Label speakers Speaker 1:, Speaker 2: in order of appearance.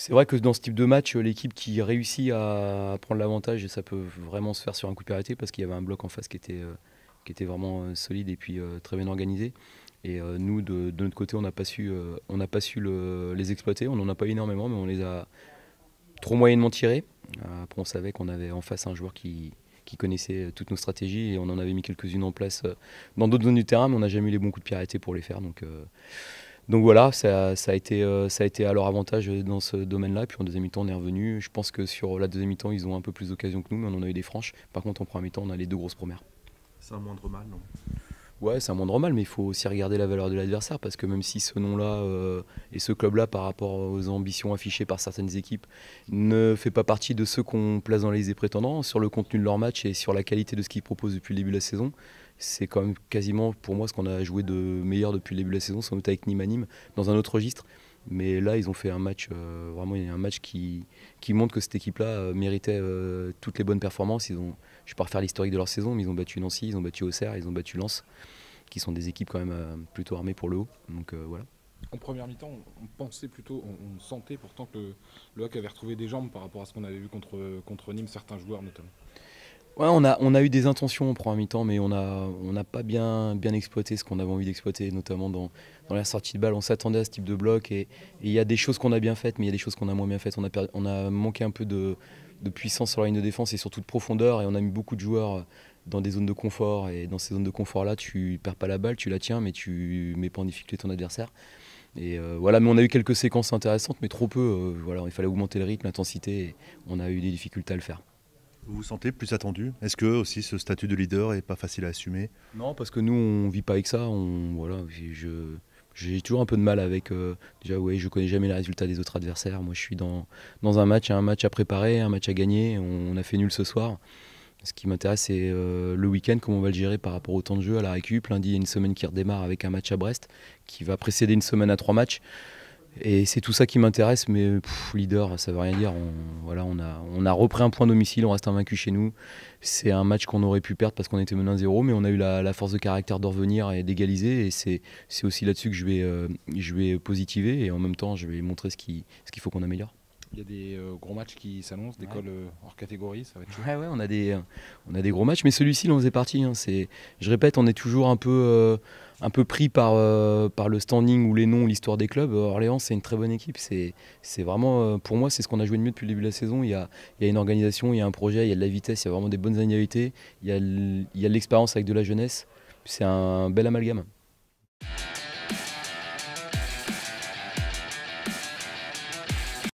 Speaker 1: C'est vrai que dans ce type de match, l'équipe qui réussit à prendre l'avantage, et ça peut vraiment se faire sur un coup de pied arrêté parce qu'il y avait un bloc en face qui était vraiment solide et puis très bien organisé. Et nous, de notre côté, on n'a pas su les exploiter. On n'en a pas eu énormément, mais on les a trop moyennement tirés. Après, on savait qu'on avait en face un joueur qui connaissait toutes nos stratégies et on en avait mis quelques-unes en place dans d'autres zones du terrain, mais on n'a jamais eu les bons coups de pied arrêtés pour les faire. Donc voilà, ça a été à leur avantage dans ce domaine-là. Puis en deuxième mi-temps, on est revenu. Je pense que sur la deuxième mi-temps, ils ont un peu plus d'occasions que nous, mais on en a eu des franches. Par contre, en première mi-temps, on a les deux grosses premières.
Speaker 2: C'est un moindre mal, non?
Speaker 1: Ouais, c'est un moindre mal, mais il faut aussi regarder la valeur de l'adversaire parce que même si ce nom-là et ce club-là, par rapport aux ambitions affichées par certaines équipes, ne fait pas partie de ceux qu'on place dans les liste des prétendants, sur le contenu de leur match et sur la qualité de ce qu'ils proposent depuis le début de la saison, c'est quand même quasiment pour moi ce qu'on a joué de meilleur depuis le début de la saison, sans doute avec Nîmes à Nîmes, dans un autre registre. Mais là, ils ont fait un match, vraiment un match qui montre que cette équipe-là méritait toutes les bonnes performances. Je ne vais pas refaire l'historique de leur saison, mais ils ont battu Nancy, ils ont battu Auxerre, ils ont battu Lens, qui sont des équipes quand même plutôt armées pour le haut. Donc voilà.
Speaker 3: En première mi-temps, on pensait plutôt, on sentait pourtant que le HAC avait retrouvé des jambes par rapport à ce qu'on avait vu contre Nîmes, certains joueurs notamment.
Speaker 1: Ouais, on a eu des intentions en première mi-temps, mais on n'a pas bien exploité ce qu'on avait envie d'exploiter, notamment dans la sortie de balle. On s'attendait à ce type de bloc et il y a des choses qu'on a bien faites, mais il y a des choses qu'on a moins bien faites. On a manqué un peu de puissance sur la ligne de défense et surtout de profondeur, et on a mis beaucoup de joueurs dans des zones de confort. Et dans ces zones de confort-là, tu perds pas la balle, tu la tiens, mais tu mets pas en difficulté ton adversaire. Et voilà, mais on a eu quelques séquences intéressantes, mais trop peu. Voilà, il fallait augmenter le rythme, l'intensité, et on a eu des difficultés à le faire.
Speaker 2: Vous vous sentez plus attendu? Est-ce que aussi ce statut de leader est pas facile à assumer?
Speaker 1: Non, parce que nous, on vit pas avec ça. Voilà, j'ai toujours un peu de mal avec. Déjà, ouais, je connais jamais les résultats des autres adversaires. Moi, je suis dans un match à préparer, un match à gagner. On a fait nul ce soir. Ce qui m'intéresse, c'est le week-end, comment on va le gérer par rapport au temps de jeu, à la récup. Lundi, il y a une semaine qui redémarre avec un match à Brest, qui va précéder une semaine à 3 matchs. Et c'est tout ça qui m'intéresse, mais leader, ça veut rien dire. Voilà, on a repris un point domicile, on reste invaincu chez nous. C'est un match qu'on aurait pu perdre parce qu'on était mené 1-0, mais on a eu la force de caractère de revenir et d'égaliser. Et c'est aussi là-dessus que je vais positiver, et en même temps, je vais montrer ce qu'il faut qu'on améliore.
Speaker 3: Il y a des gros matchs qui s'annoncent, d'écoles hors catégorie, ça va être chaud.
Speaker 1: Ouais, on a des gros matchs, mais celui-ci, il en faisait partie. Je répète, on est toujours un peu pris par le standing ou les noms ou l'histoire des clubs. Orléans, c'est une très bonne équipe. C'est vraiment, pour moi, c'est ce qu'on a joué de mieux depuis le début de la saison. Il y a une organisation, il y a un projet, il y a de la vitesse, il y a vraiment des bonnes annuités, il y a de l'expérience avec de la jeunesse. C'est un bel amalgame.